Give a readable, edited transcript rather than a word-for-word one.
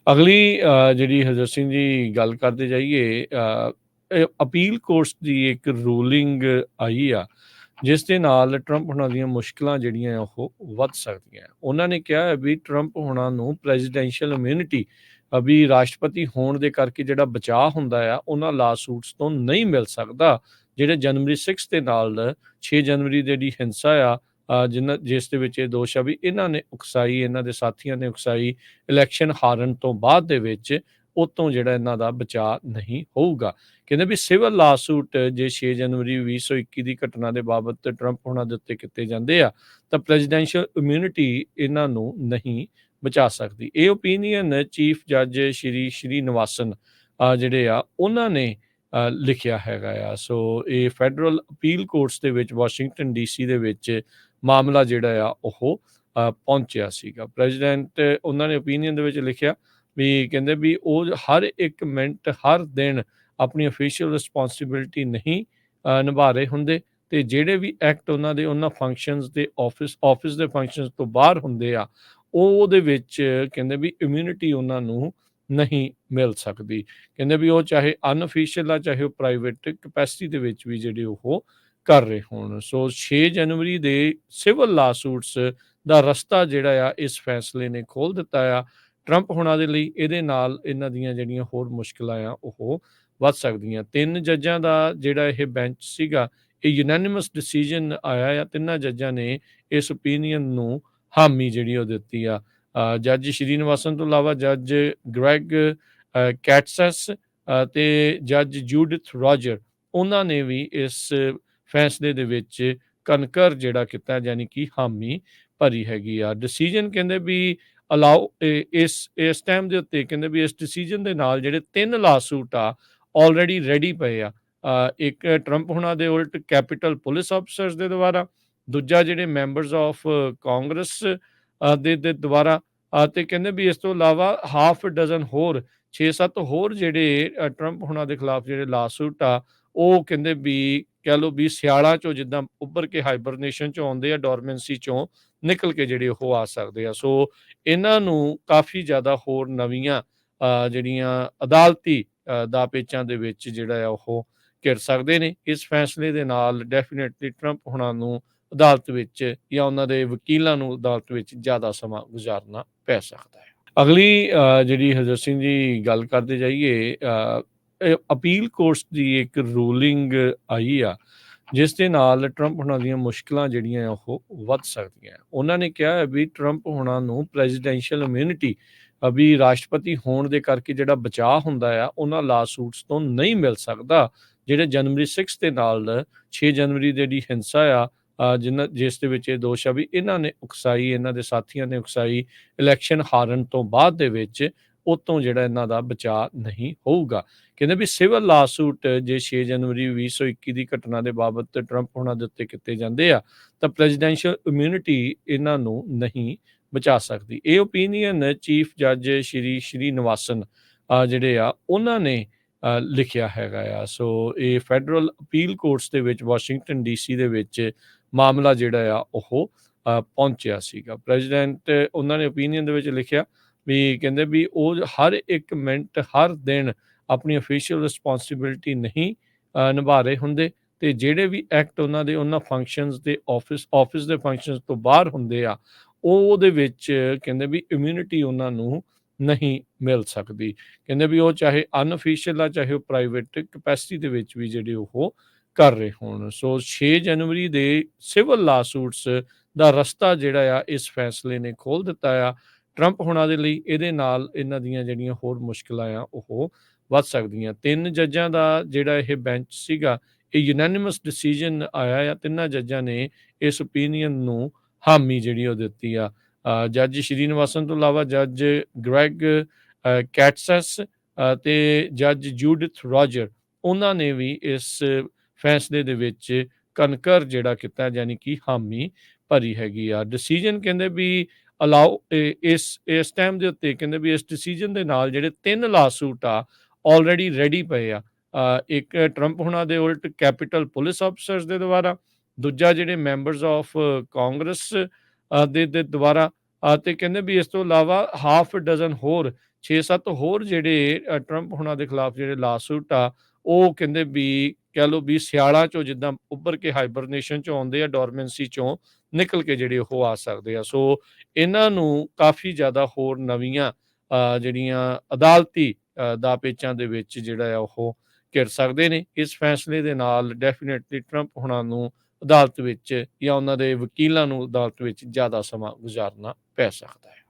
ਅਗਲੀ ਜਿਹੜੀ ਹਜ਼ਰਤ ਸਿੰਘ ਜੀ ਗੱਲ ਕਰਦੇ ਜਾਈਏ ਇਹ ਅਪੀਲ ਕੋਰਟ ਦੀ ਇੱਕ ਰੂਲਿੰਗ ਆਈ ਆ ਜਿਸ ਦੇ ਨਾਲ ਟਰੰਪ ਹੁਣਾਂ ਦੀਆਂ ਮੁਸ਼ਕਲਾਂ ਜਿਹੜੀਆਂ ਆ ਉਹ ਵੱਧ ਸਕਦੀਆਂ। ਉਹਨਾਂ ਨੇ ਕਿਹਾ ਹੈ ਵੀ ਟਰੰਪ ਹੁਣਾਂ ਨੂੰ ਪ੍ਰੈਜ਼ੀਡੈਂਸ਼ੀਅਲ ਇਮਿਊਨਿਟੀ ਵੀ ਰਾਸ਼ਟਰਪਤੀ ਹੋਣ ਦੇ ਕਰਕੇ ਜਿਹੜਾ ਬਚਾਅ ਹੁੰਦਾ ਆ ਉਹਨਾਂ ਲਾ ਸੂਟਸ ਤੋਂ ਨਹੀਂ ਮਿਲ ਸਕਦਾ, ਜਿਹੜੇ ਜਨਵਰੀ 6 ਦੇ ਨਾਲ 6 ਜਨਵਰੀ ਦੀ ਜਿਹੜੀ ਹਿੰਸਾ ਆ ਜਿਸ ਦੇ ਵਿੱਚ ਇਹ ਦੋਸ਼ ਆ ਵੀ ਇਹਨਾਂ ਨੇ ਉਕਸਾਈ, ਇਹਨਾਂ ਦੇ ਸਾਥੀਆਂ ਨੇ ਉਕਸਾਈ, ਇਲੈਕਸ਼ਨ ਹਾਰਨ ਤੋਂ ਬਾਅਦ ਦੇ ਵਿੱਚ ਉਤੋਂ ਜਿਹੜਾ ਇਹਨਾਂ ਦਾ ਬਚਾਅ ਨਹੀਂ ਹੋਊਗਾ। ਕਹਿੰਦੇ ਵੀ ਸਿਵਲ ਲਾਸੂਟ ਜੇ 6 ਜਨਵਰੀ 2021 ਦੀ ਘਟਨਾ ਦੇ ਬਾਬਤ ਟਰੰਪ ਹੁਣਾਂ ਦੇ ਉੱਤੇ ਕੀਤੇ ਜਾਂਦੇ ਆ ਤਾਂ ਪ੍ਰੈਜ਼ੀਡੈਂਸ਼ੀਅਲ ਇਮਿਊਨਿਟੀ ਇਹਨਾਂ ਨੂੰ ਨਹੀਂ ਬਚਾ ਸਕਦੀ। ਇਹ ਓਪੀਨੀਅਨ ਚੀਫ ਜੱਜ ਸ਼੍ਰੀ ਨਿਵਾਸਨ ਜਿਹੜੇ ਆ ਉਹਨਾਂ ਨੇ ਲਿਖਿਆ ਹੈਗਾ ਆ। ਸੋ ਇਹ ਫੈਡਰਲ ਅਪੀਲ ਕੋਰਟਸ ਦੇ ਵਿੱਚ ਵਾਸ਼ਿੰਗਟਨ ਡੀਸੀ ਦੇ ਵਿੱਚ ਮਾਮਲਾ ਜਿਹੜਾ ਆ ਉਹ ਪਹੁੰਚਿਆ ਸੀਗਾ। ਪ੍ਰੈਜ਼ੀਡੈਂਟ ਉਹਨਾਂ ਨੇ ਓਪੀਨੀਅਨ ਦੇ ਵਿੱਚ ਲਿਖਿਆ ਵੀ ਕਹਿੰਦੇ ਵੀ ਉਹ ਹਰ ਇੱਕ ਮਿੰਟ ਹਰ ਦਿਨ ਆਪਣੀ ਅਫੀਸ਼ੀਅਲ ਰਿਸਪੌਂਸਿਬਿਲਿਟੀ ਨਹੀਂ ਨਿਭਾ ਰਹੇ ਹੁੰਦੇ ਅਤੇ ਜਿਹੜੇ ਵੀ ਐਕਟ ਉਹਨਾਂ ਦੇ ਉਹਨਾਂ ਫੰਕਸ਼ਨਸ ਦੇ ਆਫਿਸ ਦੇ ਫੰਕਸ਼ਨਸ ਤੋਂ ਬਾਹਰ ਹੁੰਦੇ ਆ ਉਹਦੇ ਵਿੱਚ ਕਹਿੰਦੇ ਵੀ ਇਮਿਊਨਿਟੀ ਉਹਨਾਂ ਨੂੰ ਨਹੀਂ ਮਿਲ ਸਕਦੀ। ਕਹਿੰਦੇ ਵੀ ਉਹ ਚਾਹੇ ਅਨਅਫੀਸ਼ੀਅਲ ਆ ਚਾਹੇ ਉਹ ਪ੍ਰਾਈਵੇਟ ਕਪੈਸਿਟੀ ਦੇ ਵਿੱਚ ਵੀ ਜਿਹੜੇ ਉਹ ਕਰ ਰਹੇ ਹੋਣ। ਸੋ 6 ਜਨਵਰੀ ਦੇ ਸਿਵਲ ਲਾਸੂਟਸ ਦਾ ਰਸਤਾ ਜਿਹੜਾ ਆ ਇਸ ਫੈਸਲੇ ਨੇ ਖੋਲ੍ਹ ਦਿੱਤਾ ਆ ਟਰੰਪ ਹੁਣਾਂ ਦੇ ਲਈ। ਇਹਦੇ ਨਾਲ ਇਹਨਾਂ ਦੀਆਂ ਜਿਹੜੀਆਂ ਹੋਰ ਮੁਸ਼ਕਿਲਾਂ ਆ ਉਹ ਵੱਧ ਸਕਦੀਆਂ। 3 ਜੱਜਾਂ ਦਾ ਜਿਹੜਾ ਇਹ ਬੈਂਚ ਸੀਗਾ, ਇਹ ਯੂਨੈਨਿਮਸ ਡਿਸੀਜਨ ਆਇਆ ਆ। ਤਿੰਨਾਂ ਜੱਜਾਂ ਨੇ ਇਸ ਓਪੀਨੀਅਨ ਨੂੰ ਹਾਮੀ ਜਿਹੜੀ ਉਹ ਦਿੱਤੀ ਆ। ਜੱਜ ਸ਼੍ਰੀ ਨਿਵਾਸਨ ਤੋਂ ਇਲਾਵਾ ਜੱਜ ਗ੍ਰੈਗ ਕੈਟਸਸ ਅਤੇ ਜੱਜ ਜੂਡਿਥ ਰੋਜਰ ਉਹਨਾਂ ਨੇ ਵੀ ਇਸ ਫੈਸਲੇ ਦੇ ਵਿੱਚ ਕਨਕਰ ਜਿਹੜਾ ਕੀਤਾ, ਯਾਨੀ ਕਿ ਹਾਮੀ ਭਰੀ ਹੈਗੀ ਆ। ਡਿਸੀਜਨ ਕਹਿੰਦੇ ਵੀ ਅਲਾਓ ਇਸ ਟਾਈਮ ਦੇ ਉੱਤੇ ਕਹਿੰਦੇ ਵੀ ਇਸ ਡਿਸੀਜਨ ਦੇ ਨਾਲ ਜਿਹੜੇ 3 ਲਾਸੂਟ ਆ ਆਲਰੇਡੀ ਰੈਡੀ ਪਏ ਆ। ਇੱਕ ਟਰੰਪ ਹੁਣਾਂ ਦੇ ਉਲਟ ਕੈਪੀਟਲ ਪੁਲਿਸ ਆਫਿਸਰਸ ਦੇ ਦੁਆਰਾ, ਦੂਜਾ ਜਿਹੜੇ ਮੈਂਬਰਸ ਆਫ ਕਾਂਗਰਸ ਦੇ ਦੁਆਰਾ, ਅਤੇ ਕਹਿੰਦੇ ਵੀ ਇਸ ਤੋਂ ਇਲਾਵਾ ਹਾਫ ਡਜ਼ਨ ਹੋਰ 6-7 ਹੋਰ ਜਿਹੜੇ ਟਰੰਪ ਹੁਣਾਂ ਦੇ ਖਿਲਾਫ ਜਿਹੜੇ ਲਾਸੂਟ ਆ ਉਹ ਕਹਿੰਦੇ ਵੀ ਕਹਿ ਲਓ ਵੀ ਸਿਆਲਾਂ ਚੋਂ ਜਿੱਦਾਂ ਉੱਭਰ ਕੇ ਹਾਈਬਰਨੇਸ਼ਨ ਚੋਂ ਆਉਂਦੇ ਆ, ਡੋਰਮੈਂਸੀ ਚੋਂ ਨਿਕਲ ਕੇ ਜਿਹੜੇ ਉਹ ਆ ਸਕਦੇ ਆ। ਸੋ ਇਹਨਾਂ ਨੂੰ ਕਾਫੀ ਜ਼ਿਆਦਾ ਹੋਰ ਨਵੀਆਂ ਜਿਹੜੀਆਂ ਅਦਾਲਤੀ ਦਾ ਪੇਚਾਂ ਦੇ ਵਿੱਚ ਜਿਹੜਾ ਆ ਉਹ ਘਿਰ ਸਕਦੇ ਨੇ। ਇਸ ਫੈਸਲੇ ਦੇ ਨਾਲ ਡੈਫੀਨੇਟਲੀ ਟਰੰਪ ਹੁਣਾਂ ਨੂੰ ਅਦਾਲਤ ਵਿੱਚ ਜਾਂ ਉਹਨਾਂ ਦੇ ਵਕੀਲਾਂ ਨੂੰ ਅਦਾਲਤ ਵਿੱਚ ਜ਼ਿਆਦਾ ਸਮਾਂ ਗੁਜ਼ਾਰਨਾ ਪੈ ਸਕਦਾ ਹੈ। ਅਗਲੀ ਜਿਹੜੀ ਹਜ਼ਰਤ ਸਿੰਘ ਜੀ ਗੱਲ ਕਰਦੇ ਜਾਈਏ ਇਹ ਅਪੀਲ ਕੋਰਟ ਦੀ ਇੱਕ ਰੂਲਿੰਗ ਆਈ ਆ ਜਿਸ ਦੇ ਨਾਲ ਟਰੰਪ ਹੁਣਾਂ ਦੀਆਂ ਮੁਸ਼ਕਲਾਂ ਜਿਹੜੀਆਂ ਉਹ ਵੱਧ ਸਕਦੀਆਂ। ਉਹਨਾਂ ਨੇ ਕਿਹਾ ਹੈ ਵੀ ਟਰੰਪ ਹੁਣਾਂ ਨੂੰ ਪ੍ਰੈਜ਼ੀਡੈਂਸ਼ੀਅਲ ਇਮਿਊਨਿਟੀ ਵੀ ਰਾਸ਼ਟਰਪਤੀ ਹੋਣ ਦੇ ਕਰਕੇ ਜਿਹੜਾ ਬਚਾਅ ਹੁੰਦਾ ਆ ਉਹਨਾਂ ਲਾ ਸੂਟਸ ਤੋਂ ਨਹੀਂ ਮਿਲ ਸਕਦਾ, ਜਿਹੜੇ ਜਨਵਰੀ 6 ਦੇ ਨਾਲ 6 ਜਨਵਰੀ ਦੀ ਜਿਹੜੀ ਹਿੰਸਾ ਆ ਜਿਸ ਦੇ ਵਿੱਚ ਇਹ ਦੋਸ਼ ਆ ਵੀ ਇਹਨਾਂ ਨੇ ਉਕਸਾਈ, ਇਹਨਾਂ ਦੇ ਸਾਥੀਆਂ ਨੇ ਉਕਸਾਈ, ਇਲੈਕਸ਼ਨ ਹਾਰਨ ਤੋਂ ਬਾਅਦ ਦੇ ਵਿੱਚ ਉਤੋਂ ਜਿਹੜਾ ਇਹਨਾਂ ਦਾ ਬਚਾਅ ਨਹੀਂ ਹੋਊਗਾ। ਕਹਿੰਦੇ ਵੀ ਸਿਵਲ ਲਾਸੂਟ ਜੇ 6 ਜਨਵਰੀ 2021 ਦੀ ਘਟਨਾ ਦੇ ਬਾਬਤ ਟਰੰਪ ਹੁਣਾਂ ਦੇ ਉੱਤੇ ਕੀਤੇ ਜਾਂਦੇ ਆ ਤਾਂ ਪ੍ਰੈਜ਼ੀਡੈਂਸ਼ੀਅਲ ਇਮਿਊਨਿਟੀ ਇਹਨਾਂ ਨੂੰ ਨਹੀਂ ਬਚਾ ਸਕਦੀ। ਇਹ ਓਪੀਨੀਅਨ ਚੀਫ ਜੱਜ ਸ਼੍ਰੀ ਨਿਵਾਸਨ ਜਿਹੜੇ ਆ ਉਹਨਾਂ ਨੇ ਲਿਖਿਆ ਹੈਗਾ ਆ। ਸੋ ਇਹ ਫੈਡਰਲ ਅਪੀਲ ਕੋਰਟਸ ਦੇ ਵਿੱਚ ਵਾਸ਼ਿੰਗਟਨ ਡੀਸੀ ਦੇ ਵਿੱਚ ਮਾਮਲਾ ਜਿਹੜਾ ਆ ਉਹ ਪਹੁੰਚਿਆ ਸੀਗਾ। ਪ੍ਰੈਜ਼ੀਡੈਂਟ ਉਹਨਾਂ ਨੇ ਓਪੀਨੀਅਨ ਦੇ ਵਿੱਚ ਲਿਖਿਆ ਵੀ ਕਹਿੰਦੇ ਵੀ ਉਹ ਹਰ ਇੱਕ ਮਿੰਟ ਹਰ ਦਿਨ ਆਪਣੀ ਅਫੀਸ਼ੀਅਲ ਰਿਸਪੌਂਸਿਬਿਲਿਟੀ ਨਹੀਂ ਨਿਭਾ ਰਹੇ ਹੁੰਦੇ ਅਤੇ ਜਿਹੜੇ ਵੀ ਐਕਟ ਉਹਨਾਂ ਦੇ ਉਹਨਾਂ ਫੰਕਸ਼ਨਸ ਦੇ ਆਫਿਸ ਦੇ ਫੰਕਸ਼ਨਸ ਤੋਂ ਬਾਹਰ ਹੁੰਦੇ ਆ ਉਹਦੇ ਵਿੱਚ ਕਹਿੰਦੇ ਵੀ ਇਮਿਊਨਿਟੀ ਉਹਨਾਂ ਨੂੰ ਨਹੀਂ ਮਿਲ ਸਕਦੀ। ਕਹਿੰਦੇ ਵੀ ਉਹ ਚਾਹੇ ਅਨਅਫੀਸ਼ੀਅਲ ਆ ਚਾਹੇ ਉਹ ਪ੍ਰਾਈਵੇਟ ਕਪੈਸਿਟੀ ਦੇ ਵਿੱਚ ਵੀ ਜਿਹੜੇ ਉਹ ਕਰ ਰਹੇ ਹੋਣ। ਸੋ 6 ਜਨਵਰੀ ਦੇ ਸਿਵਲ ਲਾਸੂਟਸ ਦਾ ਰਸਤਾ ਜਿਹੜਾ ਆ ਇਸ ਫੈਸਲੇ ਨੇ ਖੋਲ੍ਹ ਦਿੱਤਾ ਆ ਟਰੰਪ ਹੁਣਾਂ ਦੇ ਲਈ। ਇਹਦੇ ਨਾਲ ਇਹਨਾਂ ਦੀਆਂ ਜਿਹੜੀਆਂ ਹੋਰ ਮੁਸ਼ਕਿਲਾਂ ਆ ਉਹ ਵੱਧ ਸਕਦੀਆਂ। 3 ਜੱਜਾਂ ਦਾ ਜਿਹੜਾ ਇਹ ਬੈਂਚ ਸੀਗਾ, ਇਹ ਯੂਨੈਨਿਮਸ ਡਿਸੀਜਨ ਆਇਆ ਆ। ਤਿੰਨਾਂ ਜੱਜਾਂ ਨੇ ਇਸ ਓਪੀਨੀਅਨ ਨੂੰ ਹਾਮੀ ਜਿਹੜੀ ਉਹ ਦਿੱਤੀ ਆ। ਜੱਜ ਸ਼੍ਰੀ ਨਿਵਾਸਨ ਤੋਂ ਇਲਾਵਾ ਜੱਜ ਗ੍ਰੈਗ ਕੈਟਸਸ ਅਤੇ ਜੱਜ ਜੂਡਿਥ ਰੋਜਰ ਉਹਨਾਂ ਨੇ ਵੀ ਇਸ ਫੈਸਲੇ ਦੇ ਵਿੱਚ ਕਨਕਰ ਜਿਹੜਾ ਕੀਤਾ, ਯਾਨੀ ਕਿ ਹਾਮੀ ਭਰੀ ਹੈਗੀ ਆ। ਡਿਸੀਜਨ ਕਹਿੰਦੇ ਵੀ ਅਲਾਓ ਇਸ ਟਾਈਮ ਦੇ ਉੱਤੇ ਕਹਿੰਦੇ ਵੀ ਇਸ ਡਿਸੀਜਨ ਦੇ ਨਾਲ ਜਿਹੜੇ 3 ਲਾਸੂਟ ਆ ਆਲਰੇਡੀ ਰੈਡੀ ਪਏ ਆ। ਇੱਕ ਟਰੰਪ ਹੁਣਾਂ ਦੇ ਉਲਟ ਕੈਪੀਟਲ ਪੁਲਿਸ ਆਫਿਸਰਸ ਦੇ ਦੁਆਰਾ, ਦੂਜਾ ਜਿਹੜੇ ਮੈਂਬਰਸ ਆਫ ਕਾਂਗਰਸ ਦੇ ਦੁਆਰਾ, ਅਤੇ ਕਹਿੰਦੇ ਵੀ ਇਸ ਤੋਂ ਇਲਾਵਾ ਹਾਫ ਡਜ਼ਨ ਹੋਰ 6-7 ਹੋਰ ਜਿਹੜੇ ਟਰੰਪ ਹੁਣਾਂ ਦੇ ਖਿਲਾਫ ਜਿਹੜੇ ਲਾਸੂਟ ਆ, ਉਹ ਕਹਿੰਦੇ ਵੀ ਕਹਿ ਲਓ ਵੀ ਸਿਆਲਾਂ 'ਚੋਂ ਜਿੱਦਾਂ ਉੱਭਰ ਕੇ ਹਾਈਬਰਨੇਸ਼ਨ 'ਚੋਂ ਆਉਂਦੇ ਆ, ਡੋਰਮੈਂਸੀ 'ਚੋਂ ਨਿਕਲ ਕੇ ਜਿਹੜੇ ਉਹ ਆ ਸਕਦੇ ਆ। ਸੋ ਇਹਨਾਂ ਨੂੰ ਕਾਫੀ ਜ਼ਿਆਦਾ ਹੋਰ ਨਵੀਆਂ ਜਿਹੜੀਆਂ ਅਦਾਲਤੀ ਦਾਅ ਪੇਚਾਂ ਦੇ ਵਿੱਚ ਜਿਹੜਾ ਆ ਉਹ ਘਿਰ ਸਕਦੇ ਨੇ। ਇਸ ਫੈਸਲੇ ਦੇ ਨਾਲ ਡੈਫੀਨੇਟਲੀ ਟਰੰਪ ਹੁਣਾਂ ਨੂੰ ਅਦਾਲਤ ਵਿੱਚ ਜਾਂ ਉਹਨਾਂ ਦੇ ਵਕੀਲਾਂ ਨੂੰ ਅਦਾਲਤ ਵਿੱਚ ਜ਼ਿਆਦਾ ਸਮਾਂ ਗੁਜ਼ਾਰਨਾ ਪੈ ਸਕਦਾ ਹੈ।